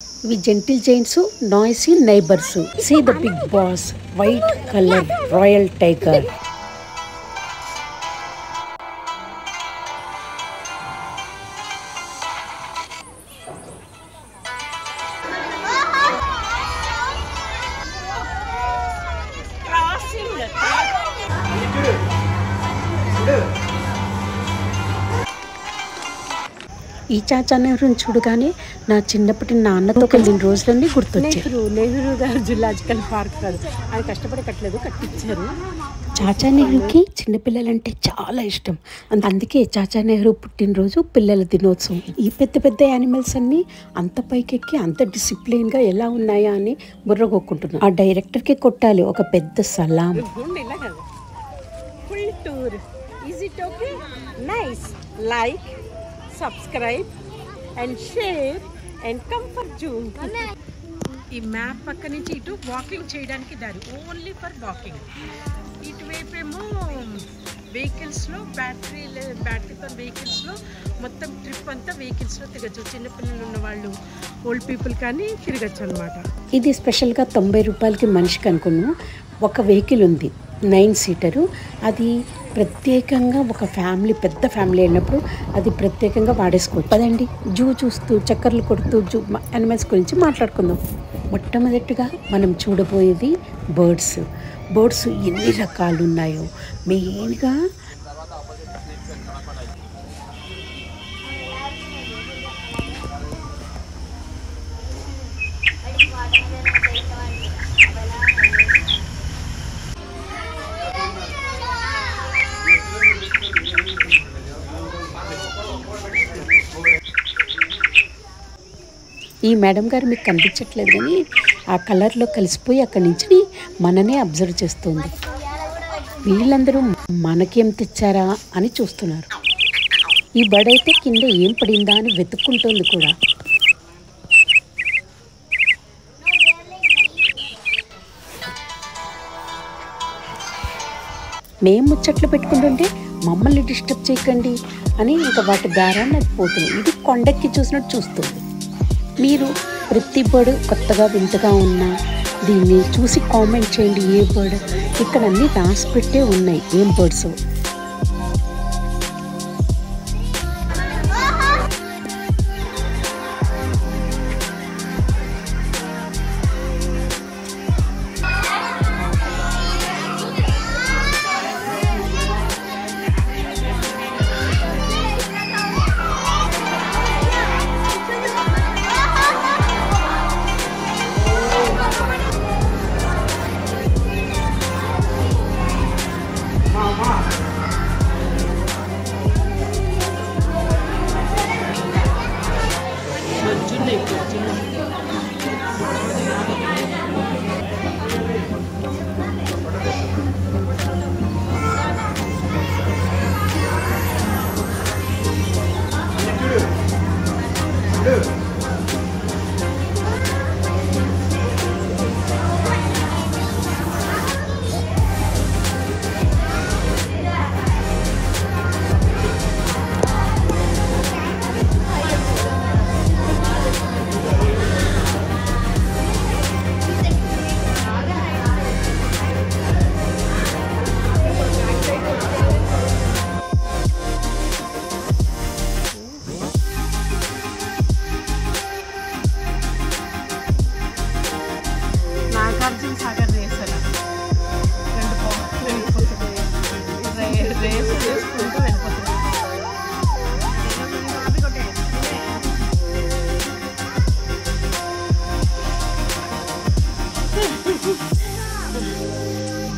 ఇవి gentle giants, noisy neighbours. See the big boss, white colour royal tiger. ఈ చాచా నెహ్రూని చూడగానే నా చిన్నప్పటి నాన్నతో వెళ్ళిన రోజులన్నీ గుర్తొచ్చాయి. నెహ్రూ గారు జులాజికల్ పార్క్ కాదు, ఆయన కష్టపడి కట్టించారు. చాచా నెహ్రూకి చిన్నపిల్లలంటే చాలా ఇష్టం. అందుకే చాచా నెహ్రూ పుట్టినరోజు పిల్లల దినోత్సవం. ఈ పెద్ద పెద్ద యానిమల్స్ అన్నీ అంత పైకెక్కి అంత డిసిప్లిన్గా ఎలా ఉన్నాయా అని బుర్రగొక్కుంటున్నాను. ఆ డైరెక్టర్కి కొట్టాలి ఒక పెద్ద సలాం. Full tour. Is it okay? Nice. Like, subscribe and share and comfort zoom. ఈ మ్యాప్ పక్క నుంచి ఇటు వాకింగ్ చేయడానికి దారి, ఓన్లీ ఫర్ వాకింగ్. ఇటువైపేమో వెహికల్స్లో బ్యాటరీతో వెహికల్స్లో మొత్తం ట్రిప్ అంతా వెహికల్స్లో తిరగచ్చు. చిన్నపిల్లలు ఉన్న వాళ్ళు, ఓల్డ్ పీపుల్ కానీ తిరగచ్చు అనమాట. ఇది స్పెషల్గా 90 రూపాయలకి మనిషికి అనుకున్నాను. ఒక వెహికల్ ఉంది 9 సీటరు. అది ప్రత్యేకంగా ఒక ఫ్యామిలీ, పెద్ద ఫ్యామిలీ అయినప్పుడు అది ప్రత్యేకంగా వాడేసుకోవచ్చు. పదండి జూ చూస్తూ చక్కర్లు కొడుతూ జూ యానిమల్స్ గురించి మాట్లాడుకుందాం. మొట్టమొదటిగా మనం చూడబోయేది బర్డ్స్. బర్డ్స్ ఎన్ని రకాలు ఉన్నాయో. మెయిన్గా ఈ మేడం గారు మీకు కనిపించట్లేదు కానీ ఆ కలర్లో కలిసిపోయి అక్కడి నుంచి మననే అబ్జర్వ్ చేస్తుంది. వీళ్ళందరూ మనకేం తెచ్చారా అని చూస్తున్నారు. ఈ బర్డ్ అయితే కింద ఏం పడిందా అని వెతుక్కుంటోంది కూడా. మేము ముచ్చట్లు పెట్టుకుంటుంటే మమ్మల్ని డిస్టర్బ్ చేయకండి అని ఇంకా వాటి దారాన్ని అది పోతుంది. ఇది కొండెక్కి చూసినట్టు చూస్తుంది. మీరు ప్రతి బర్డ్ కొత్తగా వింతగా ఉన్నా దీన్ని చూసి కామెంట్ చేయండి. ఏ బర్డ్ ఇక్కడ అన్నీ రాసి పెట్టే ఉన్నాయి ఏం బర్డ్స్.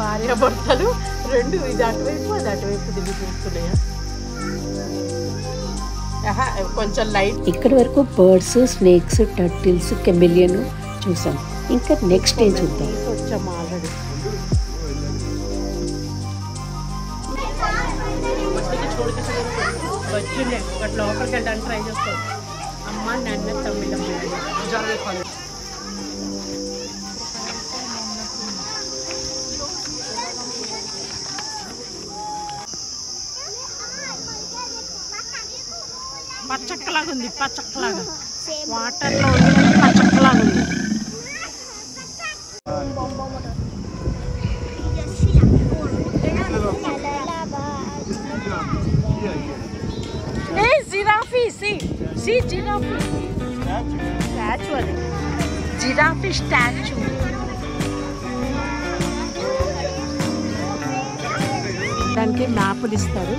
భార్య భర్తలు రెండు, ఇది అటువైపు అది అటువైపు తిరిగి చూస్తున్నాయా. కొంచెం లైట్. ఇక్కడి వరకు బర్డ్స్, స్నేక్స్, టర్టిల్స్, కెమిలియన్ చూసాం. ఇంకా నెక్స్ట్ ఏం చూద్దాం. వచ్చాము ఆల్రెడీ. వచ్చిండే ఒకటి లోపలికి వెళ్ళడానికి ట్రై చేస్తాం. అమ్మ నాన్న తమ్మిళ్ళమ్మ పచ్చక్కలాగా ఉంది. పచ్చక్కలాగా వాటర్లో ఉంది, పచ్చక్క స్టాచ్యూ అది జిరాఫీ స్టాచ్యూ. దానికి మ్యాప్లు ఇస్తారు.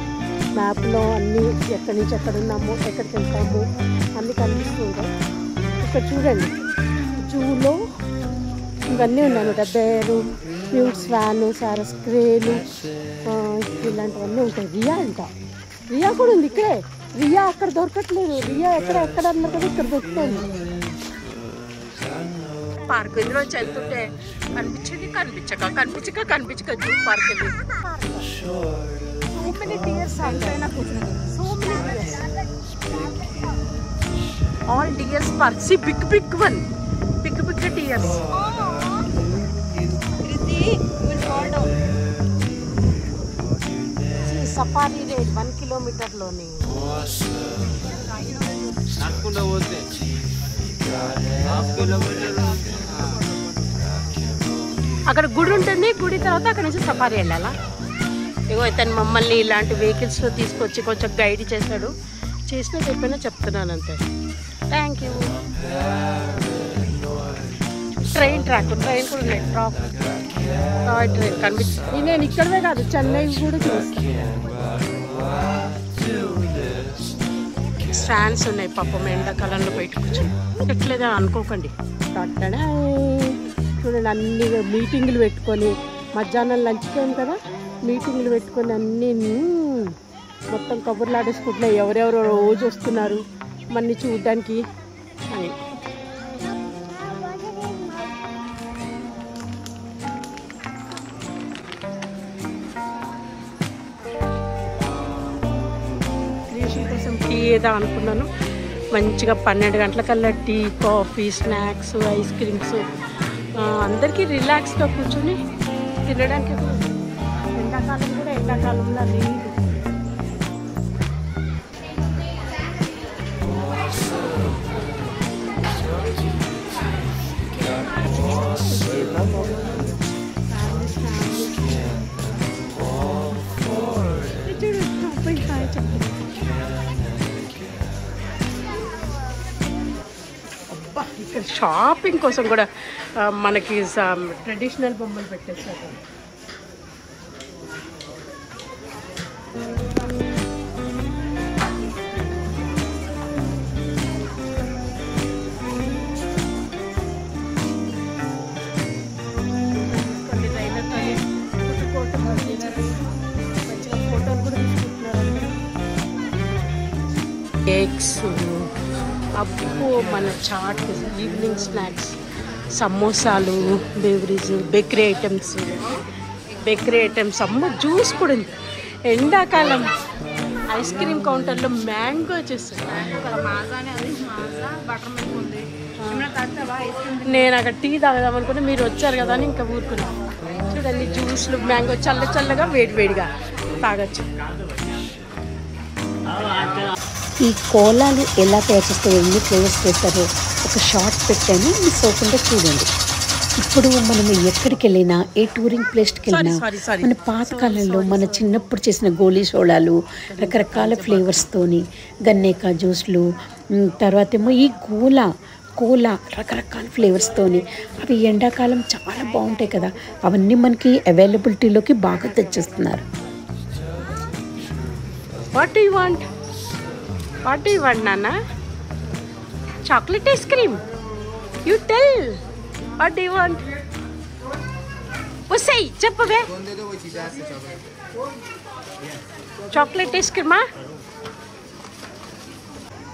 మ్యాప్లో అన్నీ ఎక్కడి నుంచి ఎక్కడ ఉన్నాము, ఎక్కడికి వెళ్తాము అన్నీ కనిపిస్తూ ఉంటాయి. ఇక్కడ చూడండి, జూలో ఇవన్నీ ఉన్నాయన్నమాట. బేరు, ఫ్యూట్స్ వ్యాను, సారస్ క్రేలు, ఇలాంటివన్నీ ఉంటాయి. రియా అంట, రియా కూడా ఉంది ఇక్కడే. రియా అక్కడ దొరకట్లేదు. రియా ఎక్కడ అన్నారు కదా, ఇక్కడ దొరుకుతుంది. పార్క్ ఇందులో వెళ్తుంటే కనిపించక జూ పార్క్ వెళ్ళి సో మెనీ డియర్స్ అయినా కూర్చున్నాను. So many deers, all deers park. See big one, big deers. Safari rate 1 కిలోమీటర్లోని. అక్కడ గుడి ఉంటుంది, గుడి తర్వాత అక్కడ నుంచి సఫారీ వెళ్ళాలా. ఇగో ఇతను మమ్మల్ని ఇలాంటి వెహికల్స్లో తీసుకొచ్చి కొంచెం గైడ్ చేశాడు. చేసినట్టు ఎప్పుడైనా చెప్తున్నాను అంతే. Thank you. ట్రైన్ కూడా ఉన్నాయి. టాయ్ ట్రైన్ కనిపిస్తుంది. నేను ఇక్కడనే కాదు, చెన్నై కూడా చూస్తాను. స్టాండ్స్ ఉన్నాయి. పాపం ఎండాకాలంలో బయట కూర్చొని ఎట్లేదని అనుకోకండి. చూడండి, అన్ని మీటింగులు పెట్టుకొని, మధ్యాహ్నం లంచ్ టైం కదా, మీటింగులు పెట్టుకొని అన్నీ మొత్తం కబుర్లు ఆడేసుకుంటున్నాయి. ఎవరెవరో రోజు వస్తున్నారు మన్ని చూడడానికి అని. క్రియేషన్ కోసం టీ ఏదో అనుకున్నాను. మంచిగా 12 గంటలకల్లా tea, coffee, snacks, ice creams, అందరికీ రిలాక్స్గా కూర్చొని తినడానికి. ఎండాకాలం కూడా ఎండాకాలంలో నీళ్ళు. ఇక్కడ షాపింగ్ కోసం కూడా మనకి ట్రెడిషనల్ బొమ్మలు పెట్టేస్తారు. ఫోటోలు కూడా తీసుకుంటున్నారు. కేక్స్, అప్పు మన చాట్, ఈవినింగ్ స్నాక్స్, సమోసాలు, బేవరేజ్, బేకరీ ఐటమ్స్, అమ్మ జ్యూస్ కూడా ఉంది. ఎండాకాలం ఐస్ క్రీమ్ కౌంటర్లో మ్యాంగో చేస్తుంది. నేను అక్కడ టీ తాగదాం అనుకుంటే మీరు వచ్చారు కదా అని ఇంకా ఊరుకున్నాను. చూడండి, జ్యూస్లు, మ్యాంగో చల్లగా వేడివేడిగా తాగొచ్చు. ఈ కోలాలు ఎలా తయారు చేస్తారు, ఎన్ని ఫ్లేవర్స్ చేస్తారో ఒక షార్ట్ పెట్టాను, మిస్ అవ్వకుండా చూడండి. ఇప్పుడు మనం ఎక్కడికి వెళ్ళినా, ఏ టూరింగ్ ప్లేస్కి వెళ్ళినా, మన పాతకాలంలో మన చిన్నప్పుడు చేసిన గోలీ సోడాలు, రకరకాల ఫ్లేవర్స్తోని, గన్నేకా జ్యూస్లు, తర్వాత ఏమో ఈ కోలా రకరకాల ఫ్లేవర్స్తోని, అవి ఎండాకాలం చాలా బాగుంటాయి కదా. అవన్నీ మనకి అవైలబిలిటీలోకి బాగా తెచ్చేస్తున్నారు. వాట్ డూ యూ వాంట్ నాన్న? Chocolate ice cream? You tell, what do you want? వస్తాయి చెప్పవే. చాక్లెట్ ఐస్ క్రీమా?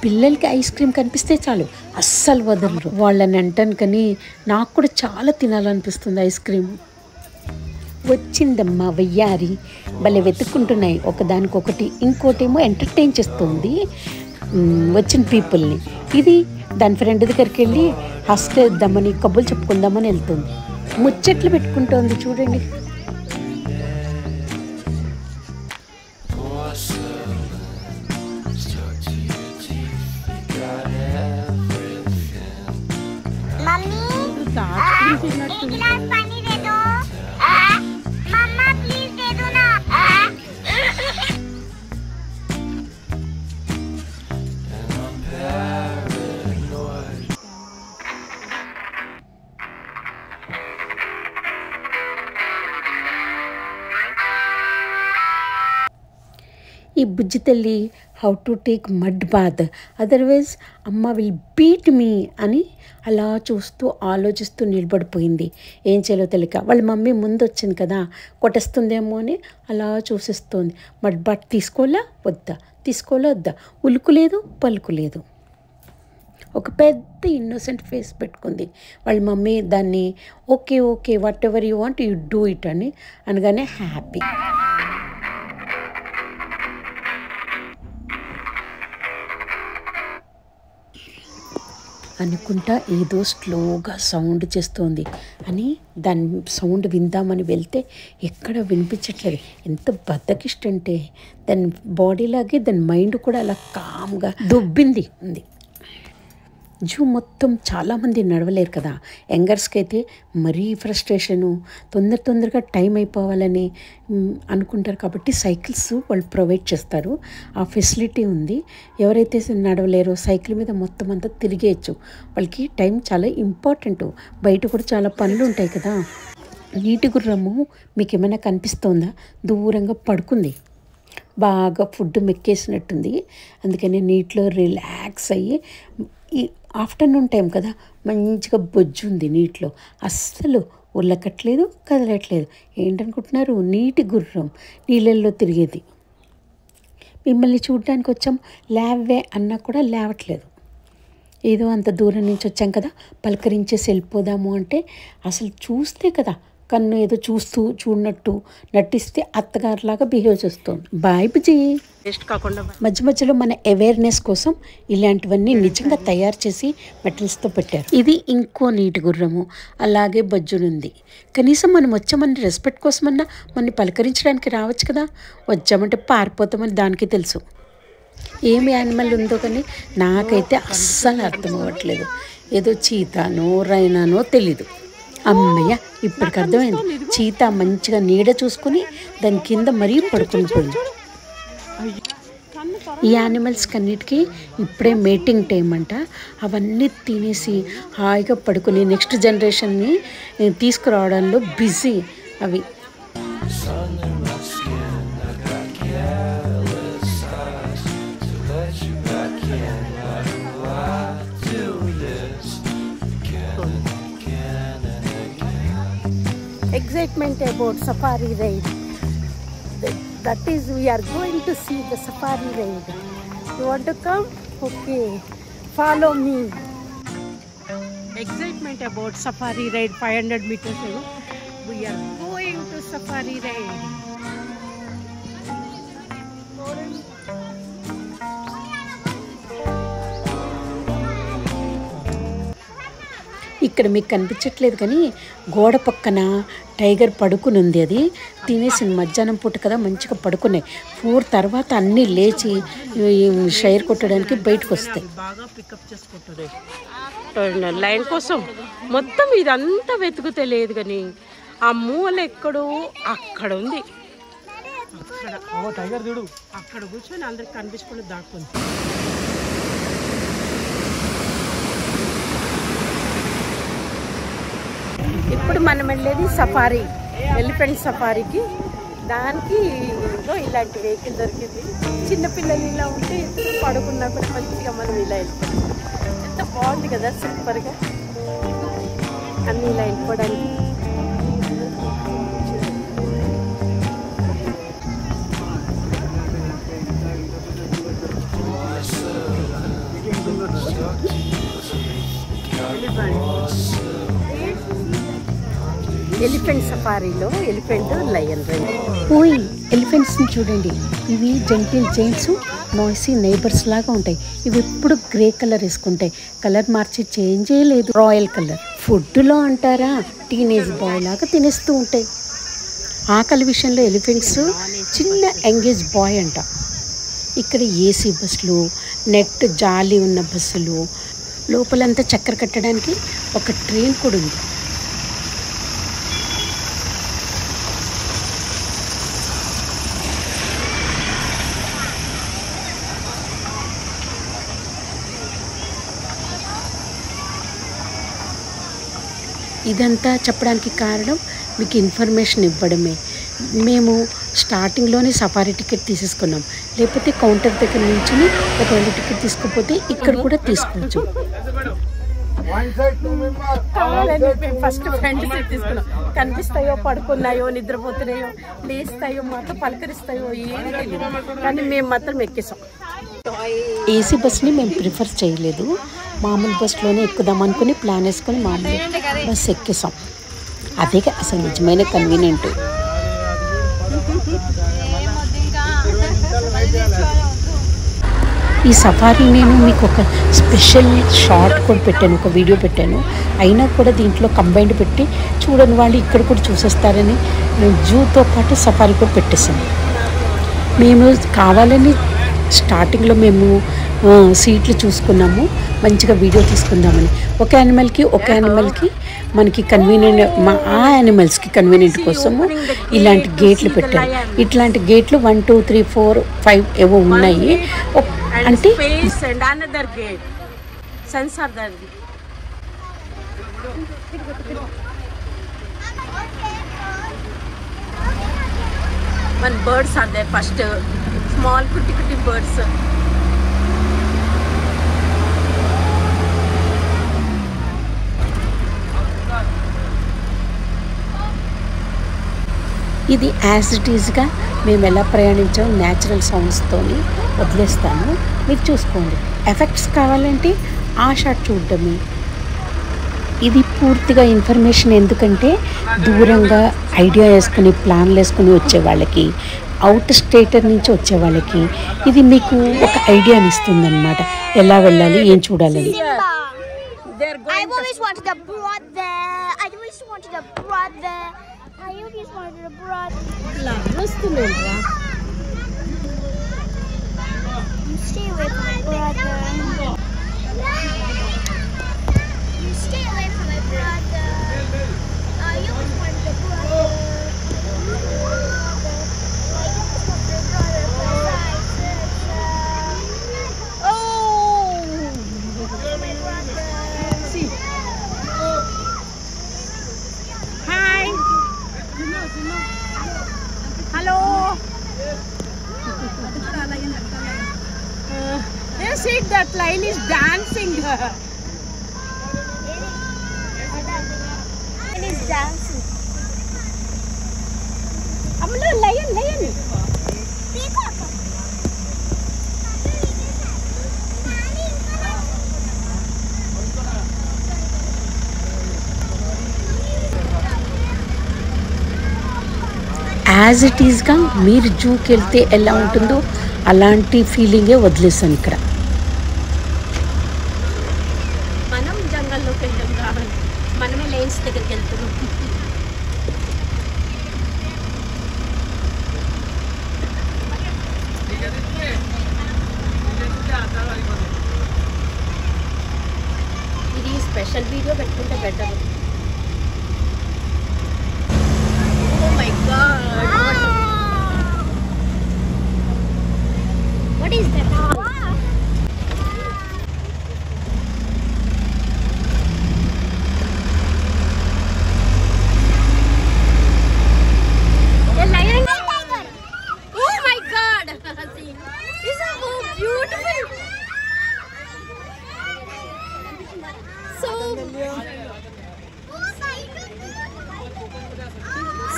పిల్లలకి ఐస్ క్రీమ్ కనిపిస్తే చాలు అస్సలు వదలరు. వాళ్ళని అంటాను కానీ నాకు కూడా చాలా తినాలనిపిస్తుంది ఐస్ క్రీమ్. వచ్చిందమ్మా వయ్యారి, భలే వెతుక్కుంటున్నాయి ఒకదానికొకటి. ఇంకోటేమో ఎంటర్టైన్ చేస్తుంది వచ్చిన పీపుల్ని. ఇది దాని ఫ్రెండ్ దగ్గరికి వెళ్ళి హస్టేద్దామని, కబుర్లు చెప్పుకుందామని వెళ్తుంది. ముచ్చట్లు పెట్టుకుంటోంది చూడండి. ఈ బుజ్జి తల్లి how to take mud bath, otherwise అమ్మ విల్ బీట్ మీ అని అలా చూస్తూ ఆలోచిస్తూ నిలబడిపోయింది. ఏం చేయాలో తెలియక వాళ్ళ మమ్మీ ముందు వచ్చింది కదా, కొట్టేస్తుందేమో అని అలా చూసిస్తోంది. మడ్ బాత్ తీసుకోవాలా వద్దా, తీసుకోవాలా వద్దా, ఉలుకు లేదు పలుకు లేదు. ఒక పెద్ద ఇన్నోసెంట్ ఫేస్ పెట్టుకుంది. వాళ్ళ మమ్మీ దాన్ని okay okay what ever you want you do it అని అనగానే హ్యాపీ. అనుకుంటా ఏదో స్లోగా సౌండ్ చేస్తోంది అని దాని సౌండ్ విందామని వెళ్తే ఎక్కడ వినిపించట్లేదు. ఎంత బద్దకిష్టంటే దాని బాడీలాగే దాని మైండ్ కూడా అలా కామ్గా దొబ్బింది ఉంది. జూ మొత్తం చాలామంది నడవలేరు కదా, యంగర్స్కి అయితే మరీ ఫ్రస్ట్రేషను, తొందరగా టైం అయిపోవాలని అనుకుంటారు. కాబట్టి సైకిల్స్ వాళ్ళు ప్రొవైడ్ చేస్తారు, ఆ ఫెసిలిటీ ఉంది. ఎవరైతే నడవలేరో సైకిల్ మీద మొత్తం అంతా తిరిగేయచ్చు. వాళ్ళకి టైం చాలా ఇంపార్టెంట్. బయట కూడా చాలా పనులు ఉంటాయి కదా. నీటి గుర్రము మీకు ఏమైనా కనిపిస్తోందా? దూరంగా పడుకుంది, బాగా ఫుడ్ మెక్కేసినట్టుంది. అందుకని నీటిలో రిలాక్స్ అయ్యి, ఈ ఆఫ్టర్నూన్ టైం కదా మంచిగా బొజ్జు ఉంది నీటిలో, అస్సలు ఉల్లకట్లేదు కదలట్లేదు. ఏంటనుకుంటున్నారు? నీటి గుర్రం నీళ్ళల్లో తిరిగేది. మిమ్మల్ని చూడడానికి వచ్చాం లేవే అన్నా కూడా లేవట్లేదు. ఏదో అంత దూరం నుంచి వచ్చాం కదా పలకరించేసి వెళ్ళిపోదాము అంటే అసలు చూస్తే కదా కన్ను ఏదో చూడనట్టు నటిస్తే అత్తగారిలాగా బిహేవ్ చేస్తుంది. బాయ్ బుజ్జి. వేస్ట్ కాకుండా మధ్య మధ్యలో మన అవేర్నెస్ కోసం ఇలాంటివన్నీ నిజంగా తయారు చేసి మెటల్స్తో పెట్టారు. ఇది ఇంకో నీటి గుర్రము, అలాగే బజ్జునుంది. కనీసం మనం వచ్చామని రెస్పెక్ట్ కోసమన్నా మనని పలకరించడానికి రావచ్చు కదా. వచ్చామంటే పారిపోతామని దానికి తెలుసు. ఏమి యానిమల్ ఉందో కానీ నాకైతే అస్సలు అర్థం అవ్వట్లేదు. ఏదో చీతానో రైనానో తెలీదు. అమ్మయ్య, ఇప్పటికి అర్థమైంది. చీత మంచిగా నీడ చూసుకుని దాని కింద మరీ పడుకుని పోయింది. ఈ యానిమల్స్ కన్నిటికీ ఇప్పుడే మేటింగ్ టైం అంట. అవన్నీ తినేసి హాయిగా పడుకుని నెక్స్ట్ జనరేషన్ని తీసుకురావడంలో బిజీ అవి. Excitement about safari ride. That is, we are going to see the safari ride. You want to come? Okay, follow me. Excitement about safari ride 500 meters ago. We are going to safari ride. ఇక్కడ మీకు కనిపించట్లేదు కానీ గోడ పక్కన tiger పడుకుని ఉంది. అది తినేసింది. మధ్యాహ్నం పూట కదా మంచిగా పడుకున్నాయి. 4 తర్వాత అన్నీ లేచి షైర్ కొట్టడానికి బయటకు వస్తాయి. బాగా పికప్ చేసుకుంటుంది లైన్ కోసం. మొత్తం ఇదంతా వెతుకుతే లేదు కానీ ఆ మూల ఎక్కడో అక్కడ ఉంది. అక్కడ కూర్చొని అందరికి కనిపించకుండా దాక్కుంది. ఇప్పుడు మనం వెళ్ళేది సఫారీ, ఎలిఫెంట్ సఫారీకి. దానికి ఇలాంటి వెహికల్ దొరికింది. చిన్నపిల్లలు ఇలా ఉంటే పడుకున్నా కూడా మంచిగా మనం ఇలా వెళ్ళిపోతాం. ఎంత బాగుంది కదా, సూపర్గా అన్నీ ఇలా వెళ్ళిపోవడానికి. ఎలిఫెంట్ సఫారీలో ఎలిఫెంట్, లయన్ రైడ్. ఓయ్, ఎలిఫెంట్స్ని చూడండి. ఇవి జెంటిల్ జైంట్స్, నాయిసీ నైబర్స్ లాగా ఉంటాయి. ఇవి ఎప్పుడు గ్రే కలర్ వేసుకుంటాయి. కలర్ మార్చి చేంజ్ చేయలేదు, రాయల్ కలర్. ఫుడ్లో అంటారా, టీనేజ్ బాయ్ లాగా తినేస్తూ ఉంటాయి. ఆకలి విషయంలో ఎలిఫెంట్స్ చిన్న ఎంగేజ్ బాయ్ అంట. ఇక్కడ ఏసీ బస్సులు, నెట్ జాలి ఉన్న బస్సులు, లోపలంతా చక్కెర కట్టడానికి ఒక ట్రైన్ కూడా ఉంది. ఇదంతా చెప్పడానికి కారణం మీకు ఇన్ఫర్మేషన్ ఇవ్వడమే. మేము స్టార్టింగ్లోనే సఫారీ టికెట్ తీసేసుకున్నాం. లేకపోతే కౌంటర్ దగ్గర నుంచి ఒకవేళ టికెట్ తీసుకపోతే ఇక్కడ కూడా తీసుకోవచ్చు. కావాలని మేము ఫస్ట్ ఫ్రంట్ సీట్ తీసుకున్నాం. కనిపిస్తాయో, పడుకున్నాయో, నిద్రపోతున్నాయో, లేస్తాయో, మాతో పలకరిస్తాయో ఏమీ తెలియదు. కానీ మేము మాత్రం ఎక్కేసాం. ఏసీ బస్ని మేము ప్రిఫర్ చేయలేదు, మామూలు బస్లోనే ఎక్కుదాం అనుకుని ప్లాన్ వేసుకొని మామూలు బస్ ఎక్కేసాం. అదే అసలు నిజమైన కన్వీనియంట్. ఈ సఫారీ నేను మీకు ఒక స్పెషల్ షార్ట్ కూడా పెట్టాను, ఒక వీడియో పెట్టాను. అయినా కూడా దీంట్లో కంబైన్డ్ పెట్టి చూడని వాళ్ళు ఇక్కడ కూడా చూసేస్తారని జూతో పాటు సఫారీ కూడా పెట్టేసాను. మేము కావాలని స్టార్టింగ్లో మేము సీట్లు చూసుకున్నాము, మంచిగా వీడియో తీసుకుందామని. ఒక యానిమల్కి మనకి కన్వీనియంట్, ఆ యానిమల్స్కి కన్వీనియంట్ కోసము ఇలాంటి గేట్లు పెట్టారు. ఇట్లాంటి గేట్లు 1 2 3 4 5 ఏవో ఉన్నాయి. అంటే One birds are there first, small kutti birds. ఇది యాజ్ ఇట్ ఈజ్గా మేము ఎలా ప్రయాణించాం న్యాచురల్ సౌండ్స్తో వదిలేస్తాను, మీరు చూసుకోండి. ఎఫెక్ట్స్ కావాలంటే ఆ షాట్ చూడడమే. ఇది పూర్తిగా ఇన్ఫర్మేషన్, ఎందుకంటే దూరంగా ఐడియా వేసుకుని ప్లాన్లు వేసుకుని వచ్చే వాళ్ళకి, అవుట్ స్టేటర్ నుంచి వచ్చే వాళ్ళకి ఇది మీకు ఒక ఐడియాని ఇస్తుందన్నమాట, ఎలా వెళ్ళాలి, ఏం చూడాలని. I've always wanted a brother. I always wanted a brother. I always wanted a brother. You stay away from my brother. You stay away from my brother. I always wanted a brother. You see, that lion is dancing. It is dancing. Amlo, lion. Peacock. As it ఈజ్గా మీరు జూకి వెళ్తే ఎలా ఉంటుందో అలాంటి ఫీలింగే వదిలేసాను ఇక్కడ. మనం జంగల్లోకి వెళ్ళాం కాబట్టి మనమే లైన్స్ దగ్గరికి వెళ్తున్నాం. ఇది స్పెషల్ వీడియో పెట్టుకుంటే better. Oh my God! What is that? A lion. Oh my God! See, this is so beautiful.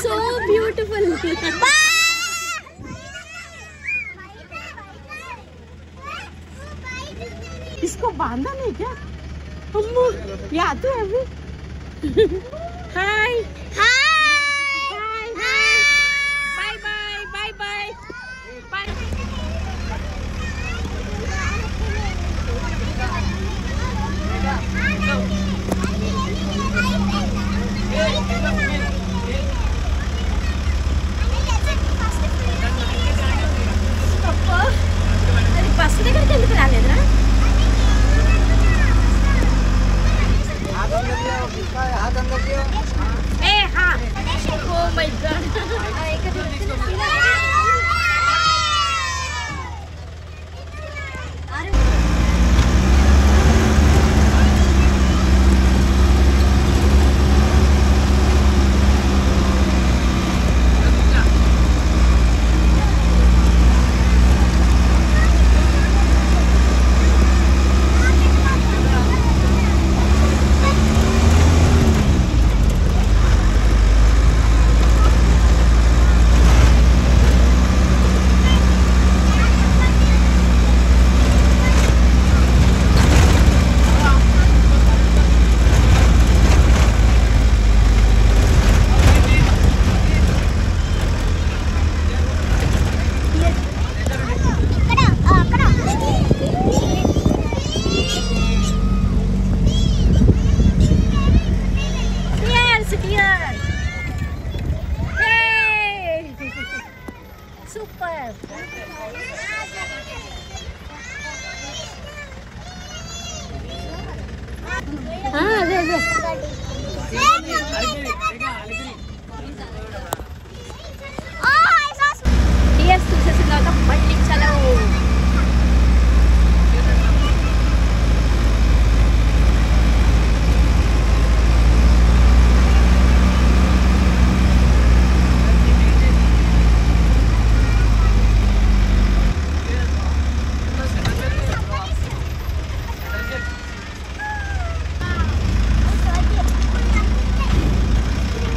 So beautiful. इसको बांधा नहीं क्या? अम्मू, ये आते हैं अभी. हाय. Bye. బస్సు దగ్గరికి ఎందుకు రాలేదురా? Oh my God. చూసేసిన తర్వాత మళ్ళీ చలవు.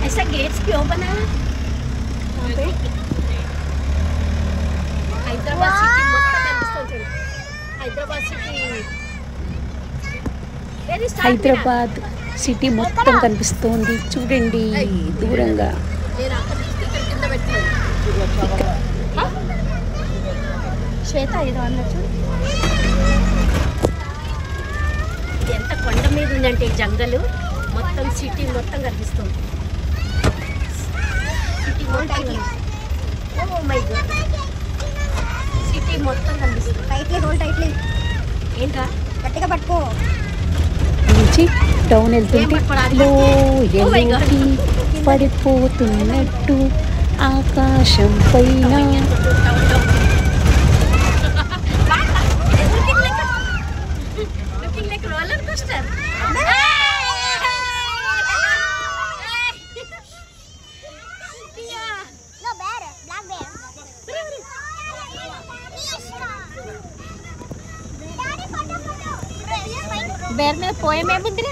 ऐसा गेट्स क्यों बना है? हैदराबाद सिटी మొత్తం కనిపిస్తుంది. हैदराबाद सिटी హైదరాబాద్ సిటీ మొత్తం కనిపిస్తోంది చూడండి దూరంగా. నేను అక్కడ స్టిక్కర్ కింద పెట్టాను. శ్వేత ఏదో అన్నట్టు ఎంత కొండ మీద ఉందంటే ఈ జంగలు మొత్తం సిటీ మొత్తం కనిపిస్తుంది. సిటీ మొత్తం ఓ మై గాడ్ సిటీ మొత్తం కనిపిస్తుంది. టైట్లీ హోల్ టైట్లీ ఏంట్రా గట్టిగా పట్టుకో. నుంచి డౌన్ వెళ్తుంటే లోయలోకి పడిపోతున్నట్టు ఆకాశం పైన రోలర్ కోస్టర్. బేర్ మీద పోయేమేముంది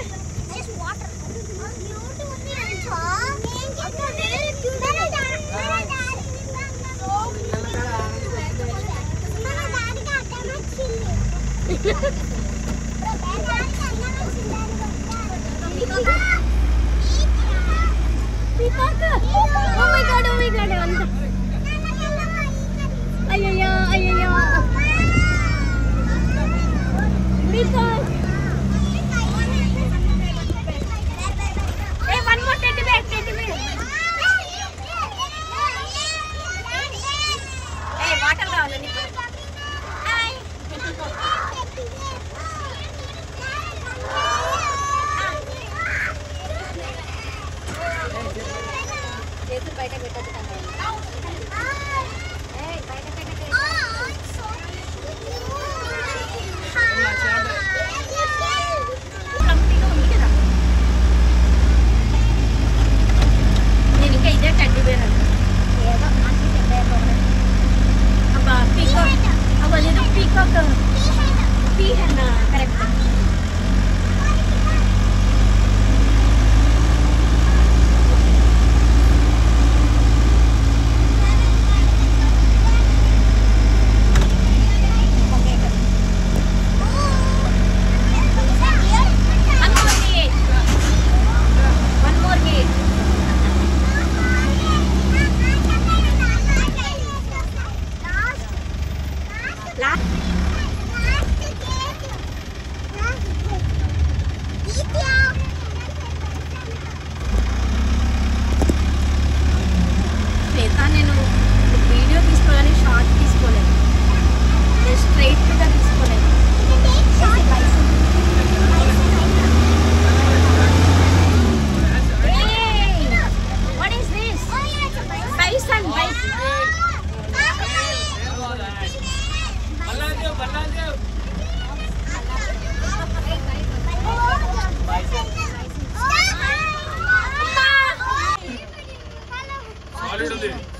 అయ్యయ్యో అయ్యయ్యో వాటర్ కావాలి నీకు. చేతులు బయట పెట్టచ్చు కదా. నేను ఇంకా ఇదే టెడ్డీ బేర్ అంట అబ్బా పీకాక్ అవ్వలేదు. పీకాక్ పీ అన్న కరెక్ట్. నేను వీడియో తీసుకోవాలని షార్ట్ తీసుకోలేదు, నేను స్ట్రైట్గా తీసుకోలేదు. What is this? Bison, bison.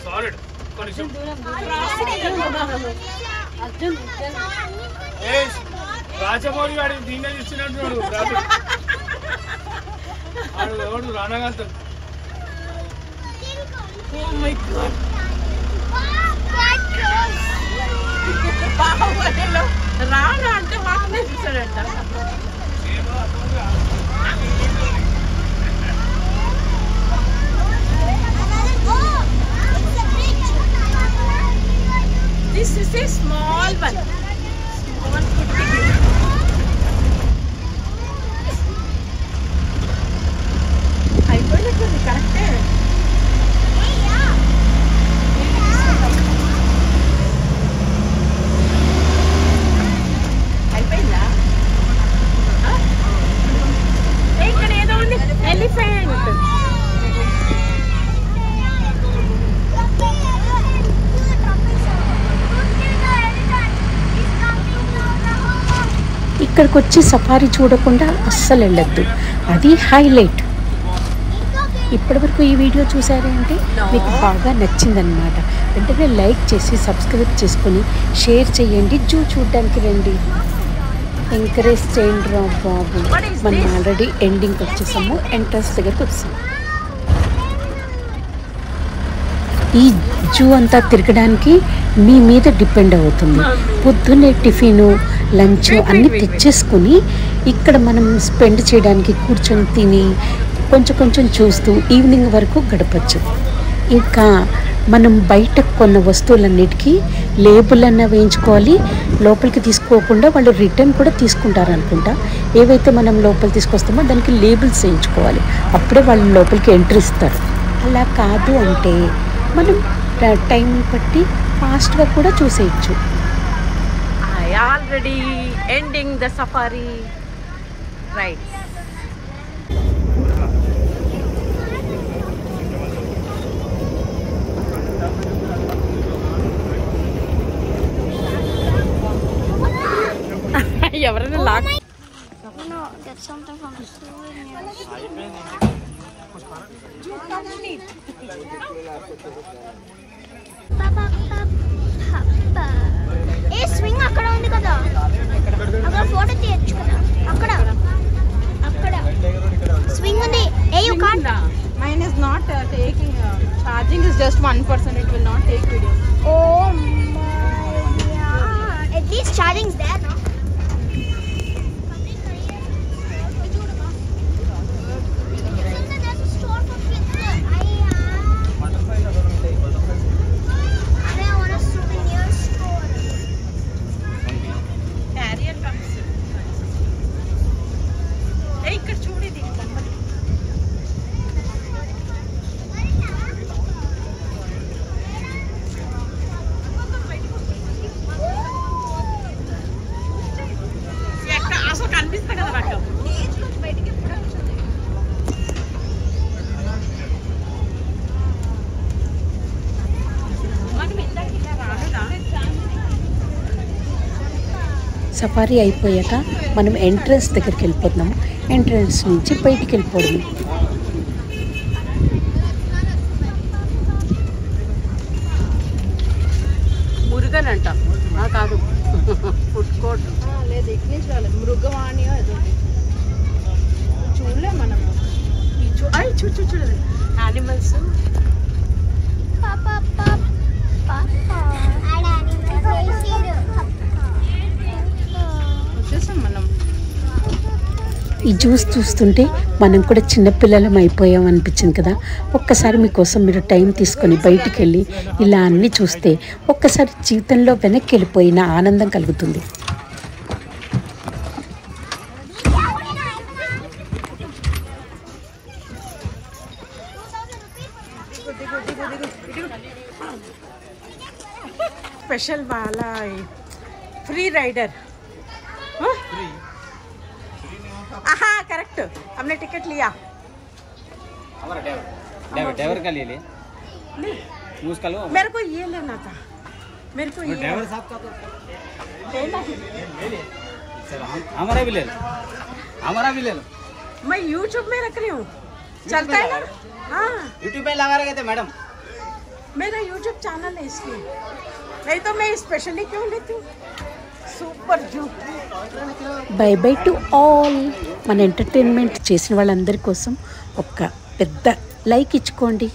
Solid కొంచెం రాజమౌళి గారి దీన్నే ఇచ్చినట్టు ఎవడు రానగలుగుతాడు. రాను అంటే వాటినే చూసాడంట. This is a small one. Small food. అయిపోయినట్టుంది కరెక్టే. అయిపోయిందా? ఇక్కడికి వచ్చి సఫారీ చూడకుండా అస్సలు వెళ్ళొద్దు, అది హైలైట్. ఇప్పటివరకు ఈ వీడియో చూసారంటే మీకు బాగా నచ్చిందనమాట. వెంటనే లైక్ చేసి సబ్స్క్రైబ్ చేసుకొని షేర్ చేయండి. జూ చూడడానికి రండి, ఎంకరేజ్ చేయండి రా బాబు. మనం ఆల్రెడీ ఎండింగ్కి వచ్చేసాము, ఎంట్రన్స్ దగ్గరికి వచ్చాము. ఈ జూ అంతా తిరగడానికి మీ మీద డిపెండ్ అవుతుంది. పొద్దున్నే టిఫిను లంచ్ అన్నీ తెచ్చేసుకుని ఇక్కడ మనం స్పెండ్ చేయడానికి కూర్చొని తిని కొంచెం కొంచెం చూస్తూ ఈవినింగ్ వరకు గడపచ్చు. ఇంకా మనం బయట కొన్న వస్తువులన్నిటికీ లేబుల్ అన్న వేయించుకోవాలి. లోపలికి తీసుకోకుండా వాళ్ళు రిటర్న్ కూడా తీసుకుంటారు అనుకుంటా. ఏవైతే మనం లోపలికి తీసుకొస్తామో దానికి లేబుల్స్ వేయించుకోవాలి, అప్పుడే వాళ్ళు లోపలికి ఎంట్రీ ఇస్తారు. అలా కాదు అంటే మనం టైం బట్టి ఫాస్ట్గా కూడా చూసేయచ్చు. I already ending the safari ride. ఎవరైనా లాక్ No, get something from the souvenir. ఏ స్వింగ్ అక్కడ ఉంది కదా, అక్కడ ఫోటో తీయచ్చు కదా. అక్కడ అక్కడ స్వింగ్ ఉంది. ఏ you can't. Mine is not taking charging is just 1%. It will not take video. Oh my god. At least charging is there, no? Carrier comes. Hey, ఇక్కడ చూడు ఇది బొమ్మలు. ఎక్కడ అసలు కనిపిస్తా కదా వాటి బయటికి ఎప్పుడు వచ్చింది. మనం ఇందాక ఇలా రాలేదా? సఫారీ అయిపోయాక మనం ఎంట్రన్స్ దగ్గరికి వెళ్ళిపోతున్నాము. ఎంట్రన్స్ నుంచి బయటికి వెళ్ళిపోవడం. మురుగన్ అంట కాదు, ఫుడ్ కోర్ట్ లేదు. ఇక్కడి నుంచి రాలేదు, మృగవాణియో ఏదో చూడలే మనము. చూడండి యానిమల్స్. వచ్చేసాం మనం. ఈ జ్యూస్ చూస్తుంటే మనం కూడా చిన్నపిల్లలం అయిపోయాం అనిపించింది కదా. ఒక్కసారి మీకోసం మీరు టైం తీసుకొని బయటికి వెళ్ళి ఇలా అన్నీ చూస్తే ఒక్కసారి జీవితంలో వెనక్కి వెళ్ళిపోయిన ఆనందం కలుగుతుంది. स्पेशल वाला फ्री राइडर. हाँ करेक्ट, हमने टिकट लिया. हमारा ड्राइवर का ले ले उसका लो. मेरे को ये लेना था, मेरे को ये ड्राइवर साहब का तो लेना है. सर हमारा भी ले लो, हमारा भी ले लो. मैं यूट्यूब में रख रही हूँ, चलता है ना. हाँ यूट्यूब पे लगा रखे थे मैडम, मेरा यूट्यूब चैनल है इसलिए, नहीं तो मैं स्पेशली क्यों लेती हूँ. Super zoo. By by to all. మన ఎంటర్టైన్మెంట్ చేసిన వాళ్ళందరి కోసం ఒక పెద్ద లైక్ ఇచ్చుకోండి.